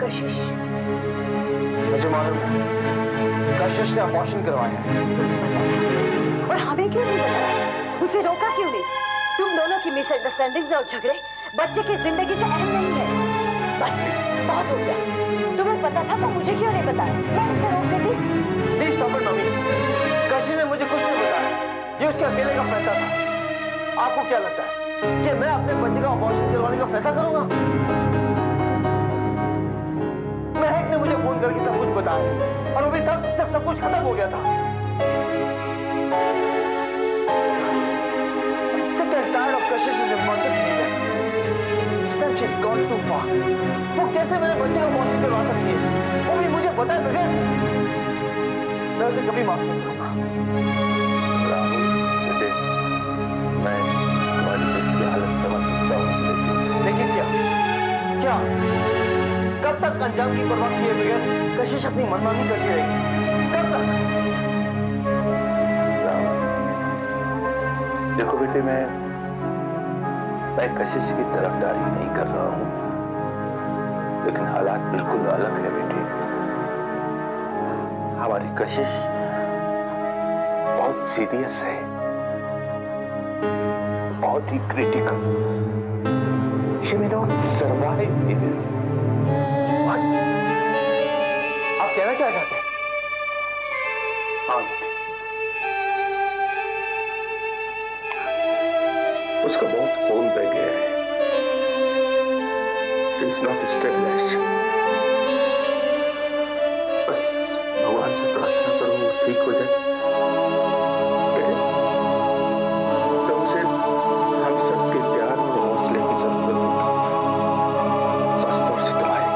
कशिश? मुझे मालूम है, कशिश ने अबॉर्शन करवाया है। तुम्हें पता था और हमें क्यों नहीं बताया? उसे रोका क्यों नहीं? तुम दोनों की मिसअंडरस्टैंडिंग्स और झगड़े बच्चे की जिंदगी से अहम नहीं है। बस बहुत हो गया। तुम्हें पता था तो मुझे क्यों नहीं बताया? मैं उसे रोक देती। Please stop it mummy. कशिश ने मुझे कुछ नहीं बताया। ये उसके अकेले का फैसला था। आपको क्या लगता है कि मैं अपने बच्चे का अबॉर्शन करवाने का फैसला करूंगा? महक ने मुझे फोन करके सब कुछ बताया और अभी तक जब सब कुछ खत्म हो गया था। I'm sick and tired of Kashish's impulsive behavior. This time she's gone too far. वो कैसे मेरे बच्चे का अबॉर्शन करवा सकती है? वो भी मुझे बताए बगैर। मैं उसे कभी माफ नहीं करूंगा। राहुल, बेटे, मैं तुम्हारी दिल की हालत समझ सकता हूँ, लेकिन क्या कब तक अंजाम की परवाह किए बगैर कशिश अपनी मनमानी करती रहेगी? कब तक? देखो बेटे, मैं कशिश की तरफदारी नहीं कर रहा हूं, लेकिन हालात बिल्कुल अलग है बेटे। हमारी कशिश बहुत सीरियस है, बहुत ही critical. She may not survive even. What? आप कहना क्या चाहते हैं? हाँ, उसका बहुत खून बह गया है। She is not established. बस भगवान से प्रार्थना करो वो ठीक हो जाए। तो उसे हम सबके प्यार और हौसले की जरूरत होगी, खासतौर से तुम्हारी।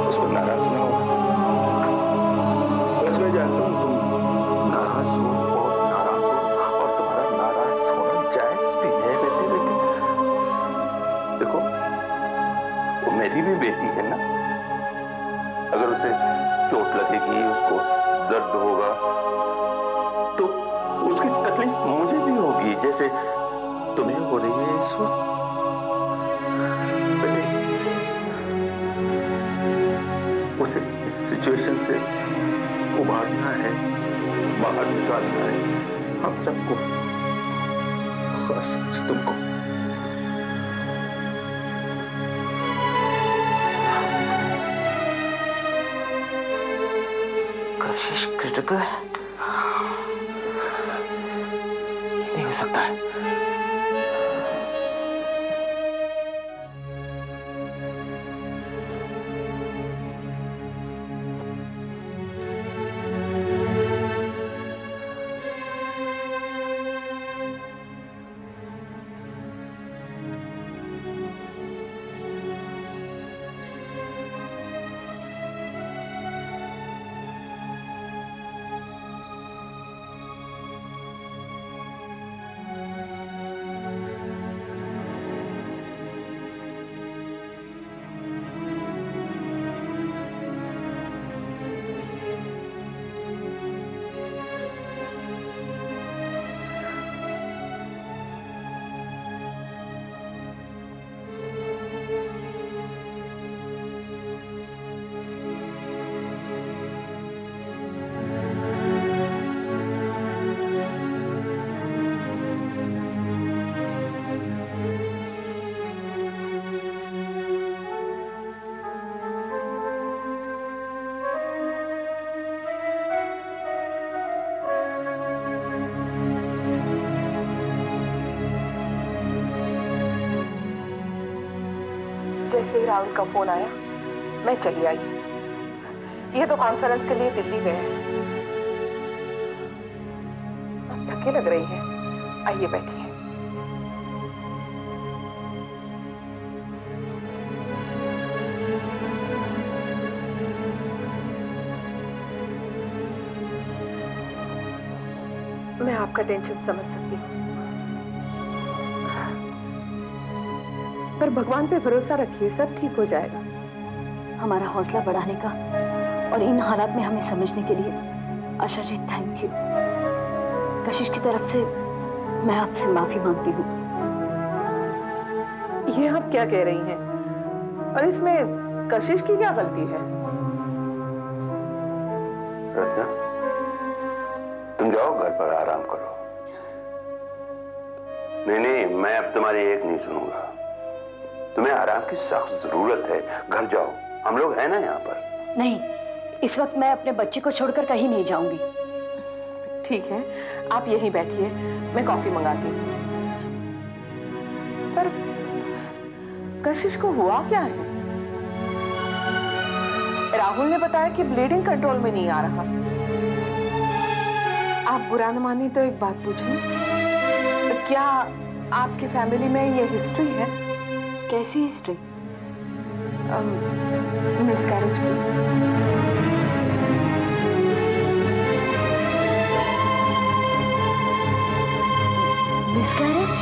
उस पर नाराज ना हो। बस मैं जानता हूँ तुम नाराज हो, बहुत नाराज हो, और तुम्हारा नाराज होना जायज भी है बेटे, लेकिन देखो वो मेरी भी बेटी है ना। अगर उसे चोट लगेगी, उसको दर्द होगा, तो उसकी तकलीफ मुझे भी होगी, जैसे तुम्हें हो रही है इस वक्त। बेटे, उसे इस सिचुएशन से उभारना है, बाहर निकालना है हम सबको, खास तुमको। कशिश क्रिटिकल है? ये नहीं हो सकता है। जैसे ही राहुल का फोन आया मैं चली आई। ये तो कॉन्फ्रेंस के लिए दिल्ली गए हैं। अब थकी लग रही है, आइए बैठिए। मैं आपका टेंशन समझ सकती हूँ, पर भगवान पे भरोसा रखिए, सब ठीक हो जाएगा। हमारा हौसला बढ़ाने का और इन हालात में हमें समझने के लिए आशा जी थैंक यू। कशिश की तरफ से मैं आपसे माफी मांगती हूँ। ये आप क्या कह रही हैं? और इसमें कशिश की क्या गलती है? रत्ना, तुम जाओ घर पर आराम करो। नहीं, मैं अब तुम्हारी एक नहीं सुनूंगा। तुम्हें आराम की सख्त जरूरत है, घर जाओ, हम लोग हैं ना यहाँ पर। नहीं, इस वक्त मैं अपने बच्चे को छोड़कर कहीं नहीं जाऊंगी। ठीक है, आप यहीं बैठिए, मैं कॉफी मंगाती हूँ। पर कशिश को हुआ क्या है? राहुल ने बताया कि ब्लीडिंग कंट्रोल में नहीं आ रहा। आप बुरा न माने तो एक बात पूछूं? क्या आपकी फैमिली में ये हिस्ट्री है? कैसी हिस्ट्री? मिसकैरेज की। मिसकैरेज?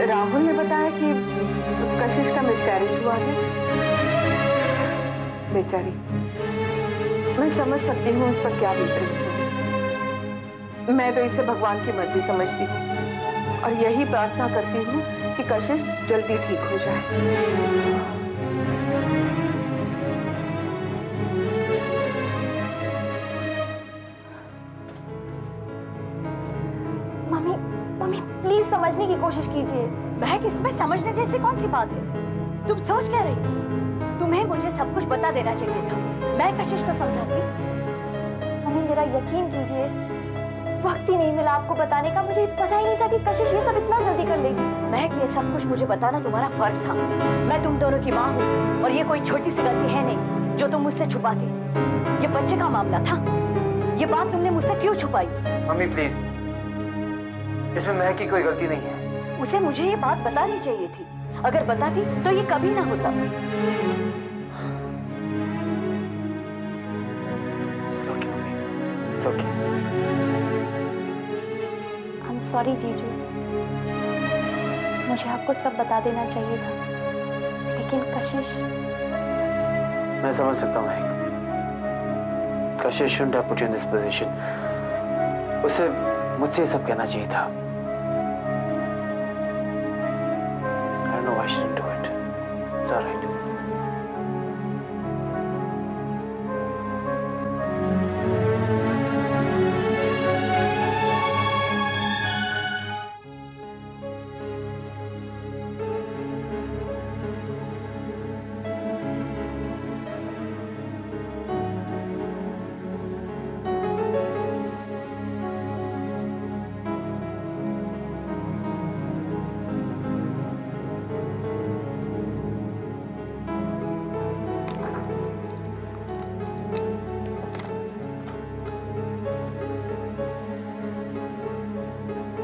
राहुल ने बताया कि कशिश का मिसकैरेज हुआ है। बेचारी, मैं समझ सकती हूँ उस पर क्या बीत रही है। मैं तो इसे भगवान की मर्जी समझती हूँ और यही प्रार्थना करती हूँ कि कशिश जल्दी ठीक हो जाए। मम्मी, मम्मी प्लीज समझने की कोशिश कीजिए। महक, इसमें समझने जैसी कौन सी बात है? तुम सोच क्या रही थी? तुम्हें मुझे सब कुछ बता देना चाहिए था, मैं कशिश को समझाती। मम्मी मेरा यकीन कीजिए, वक्त ही नहीं मिला आपको बताने का। मुझे पता ही नहीं था कि कशिश ये सब इतना जल्दी कर लेगी। महक, ये सब कुछ मुझे बताना तुम्हारा फर्ज था। मैं तुम दोनों की माँ हूँ और ये कोई छोटी सी गलती है नहीं जो तुम मुझसे छुपाती। ये बच्चे का मामला था, ये बात तुमने मुझसे क्यों छुपाई? मम्मी प्लीज, इसमें महक की कोई गलती नहीं है। उसे मुझे ये बात बतानी चाहिए थी। अगर बताती तो ये कभी ना होता। I'm sorry जीजू, मुझे आपको सब बता देना चाहिए था, लेकिन कशिश। मैं समझ सकता हूँ महक, कशिश shouldn't have put you in this position. उसे मुझसे ये सब कहना चाहिए था। I don't know why she didn't do it. It's all right.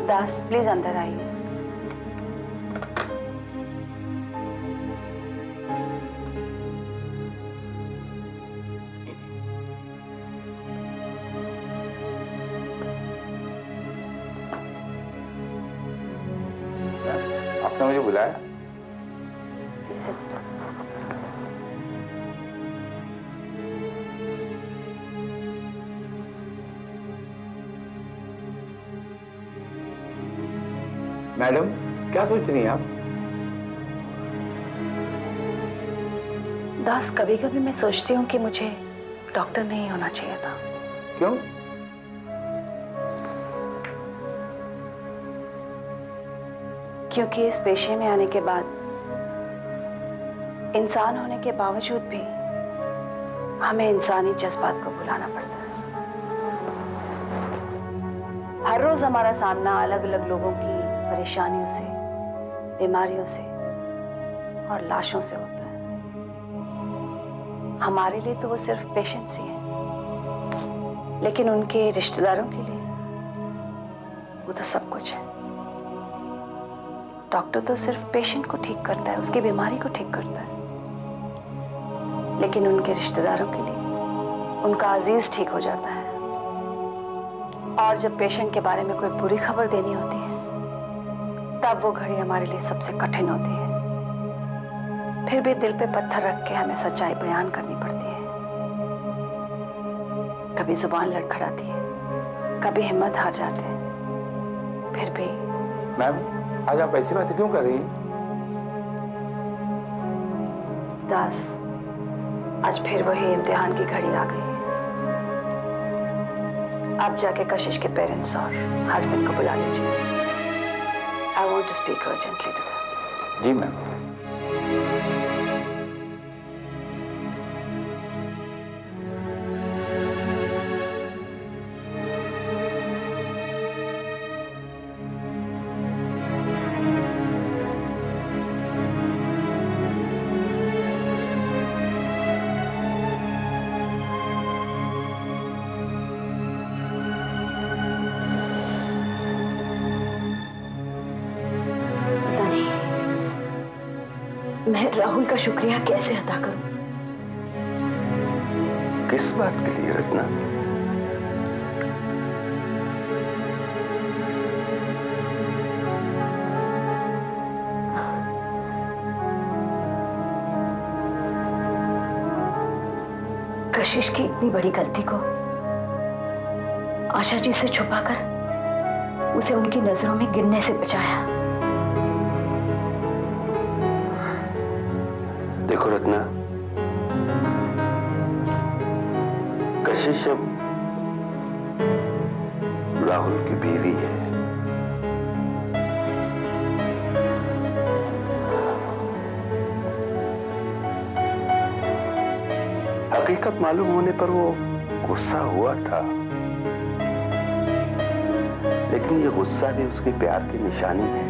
Das, please अंदर आइए। आपने मुझे बुलाया? Sit. मैडम, क्या सोच रही हैं आप? दास, कभी कभी मैं सोचती हूँ कि मुझे डॉक्टर नहीं होना चाहिए था। क्यों? क्योंकि इस पेशे में आने के बाद, इंसान होने के बावजूद भी हमें इंसानी जज्बात को भुलाना पड़ता है। हर रोज हमारा सामना अलग अलग लोगों की परेशानियों से, बीमारियों से और लाशों से होता है। हमारे लिए तो वो सिर्फ पेशेंट्स ही हैं, लेकिन उनके रिश्तेदारों के लिए वो तो सब कुछ है। डॉक्टर तो सिर्फ पेशेंट को ठीक करता है, उसकी बीमारी को ठीक करता है, लेकिन उनके रिश्तेदारों के लिए उनका अजीज ठीक हो जाता है। और जब पेशेंट के बारे में कोई बुरी खबर देनी होती है, तब वो घड़ी हमारे लिए सबसे कठिन होती है। फिर भी दिल पे पत्थर रख के हमें सच्चाई बयान करनी पड़ती है। कभी जुबान लड़खड़ाती है, कभी हिम्मत हार जाते हैं, फिर भी मैम, आज आप ऐसी बातें क्यों कर रही हैं? दास, आज फिर वही इम्तिहान की घड़ी आ गई है। आप जाके कशिश के पेरेंट्स और हस्बैंड को बुला लीजिए। I want to speak urgently to them. जी मैम। पता नहीं मैं राहुल का शुक्रिया कैसे अदा करूं। किस बात के लिए रत्ना? कशिश की इतनी बड़ी गलती को आशा जी से छुपाकर उसे उनकी नजरों में गिरने से बचाया। देखो रत्ना, कशिश अब राहुल की बीवी है। हकीकत मालूम होने पर वो गुस्सा हुआ था, लेकिन ये गुस्सा भी उसके प्यार की निशानी है।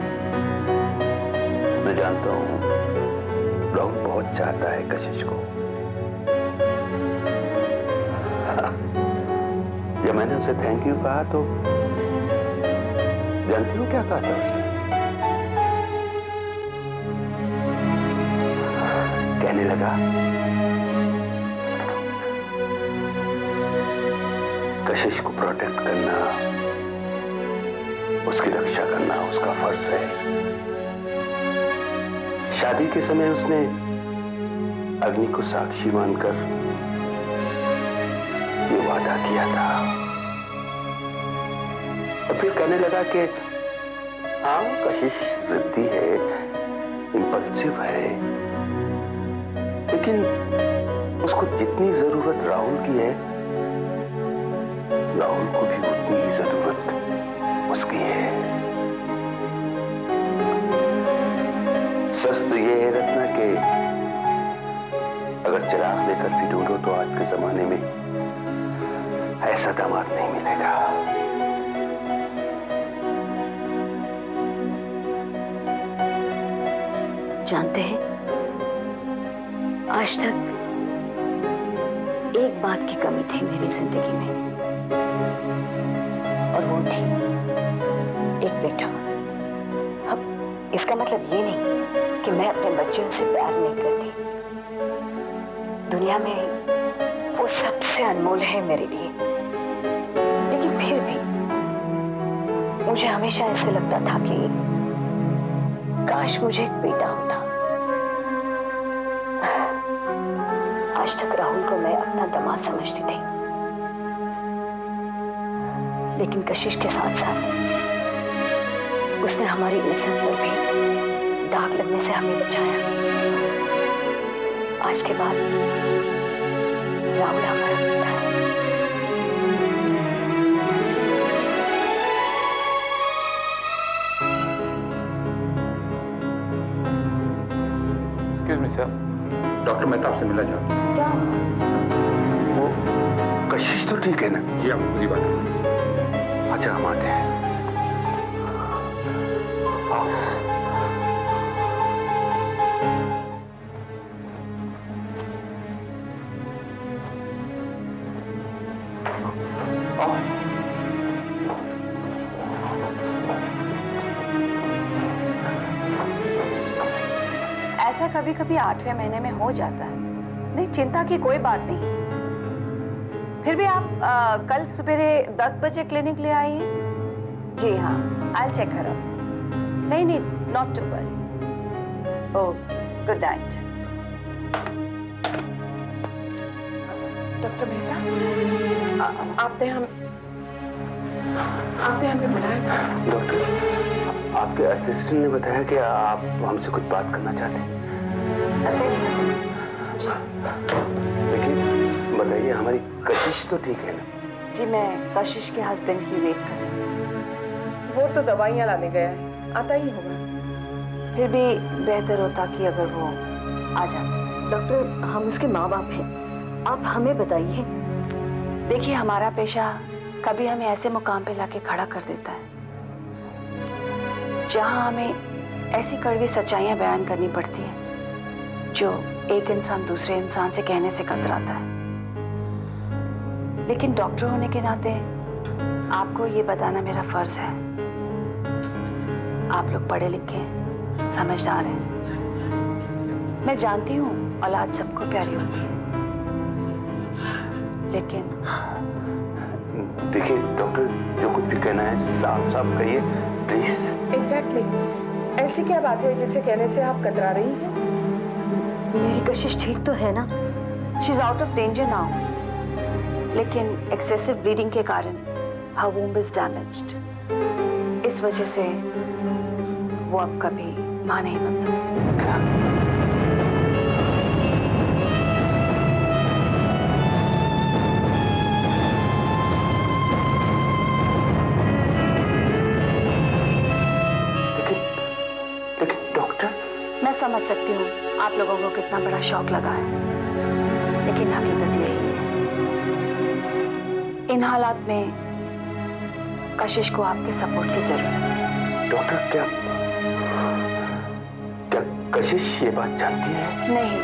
मैं जानता हूं राहुल बहुत चाहता है कशिश को। जब मैंने उसे थैंक यू कहा तो जानती हो क्या कहा था उसने? कहने लगा, कशिश को प्रोटेक्ट करना, उसकी रक्षा करना उसका फर्ज है। शादी के समय उसने अग्नि को साक्षी मानकर ये वादा किया था। और फिर कहने लगा कि हाँ, कशिश जिद्दी है, इंपल्सिव है, लेकिन उसको जितनी जरूरत राहुल की है, राहुल को भी उतनी ही जरूरत उसकी है। सच तो ये है रत्ना कि अगर चिराग लेकर भी ढूंढो तो आज के जमाने में ऐसा दामाद नहीं मिलेगा। जानते हैं, आज तक एक बात की कमी थी मेरी जिंदगी में, और वो थी एक बेटा। अब इसका मतलब ये नहीं कि मैं अपने बच्चों से प्यार नहीं करती। दुनिया में वो सबसे अनमोल है मेरे लिए, लेकिन फिर भी मुझे हमेशा ऐसे लगता था कि काश मुझे एक बेटा होता। आज तक राहुल को मैं अपना दामाद समझती थी, लेकिन कशिश के साथ साथ उसने हमारी इज्जत पर भी दाग लगने से हमें बचाया। आज के बाद राहुल हमारा बेटा है। Excuse me sir, doctor Mehta आपसे मिलना चाहते हैं। क्या हुआ? वो कशिश तो ठीक है ना? जी, आप पूरी बात करें। अच्छा, हम आते हैं। आओ। आओ। ऐसा कभी कभी 8वें महीने में हो जाता है, नहीं चिंता की कोई बात नहीं। फिर भी आप कल सवेरे 10 बजे क्लिनिक ले आइए। जी हाँ, आई चेक कर। नहीं नहीं, not to worry. Oh, good night. Doctor Mehta, आपने आपने हमें बुलाया था। डॉक्टर, आपके असिस्टेंट ने बताया कि आप हमसे कुछ बात करना चाहते हैं। देखिए, बताइए, हमारी कशिश तो ठीक है ना? जी, मैं कशिश के हस्बैंड की वेट कर रही हूँ। वो तो दवाइयाँ लाने गया है, आता ही होगा। फिर भी बेहतर होता कि अगर वो आ जाते। डॉक्टर, हम उसके माँ बाप हैं, आप हमें बताइए। देखिए, हमारा पेशा कभी हमें ऐसे मुकाम पे लाके खड़ा कर देता है जहां हमें ऐसी कड़वी सच्चाइयां बयान करनी पड़ती हैं जो एक इंसान दूसरे इंसान से कहने से कतराता है। लेकिन डॉक्टर होने के नाते आपको ये बताना मेरा फर्ज है। आप लोग पढ़े लिखे हैं, समझदार हैं। मैं जानती हूँ औलाद सबको प्यारी होती है, लेकिन देखिए डॉक्टर, जो कुछ भी कहना है साफ साफ कहिए प्लीज। एग्जैक्टली, ऐसी क्या बात है जिसे कहने से आप कतरा रही हैं? मेरी कशिश ठीक तो है ना? She is out of danger now, लेकिन एक्सेसिव ब्लीडिंग के कारण हर वूम्ब इज डैमेज्ड। इस वजह से वो अब कभी मां नहीं बन सकती। मैं समझ सकती हूँ आप लोगों को कितना बड़ा शौक लगा है, लेकिन हकीकत यही है। इन हालात में कशिश को आपके सपोर्ट की जरूरत है। डॉक्टर, क्या कशिश ये बात जानती है? नहीं,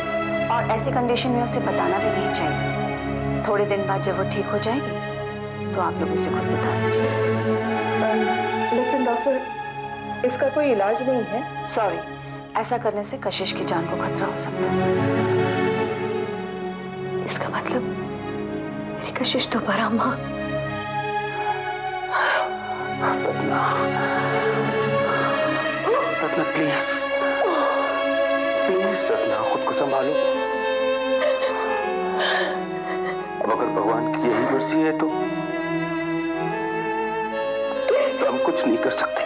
और ऐसी कंडीशन में उसे बताना भी नहीं चाहिए। थोड़े दिन बाद जब वो ठीक हो जाएगी तो आप लोग उसे खुद बता दीजिए। लेकिन डॉक्टर, इसका कोई इलाज नहीं है। सॉरी, ऐसा करने से कशिश की जान को खतरा हो सकता है। इसका मतलब मेरी कशिश दोबारा मां। रत्ना, रत्ना प्लीज प्लीज रत्ना, खुद को संभालो। अब अगर भगवान की यही मर्जी है तो हम कुछ नहीं कर सकते।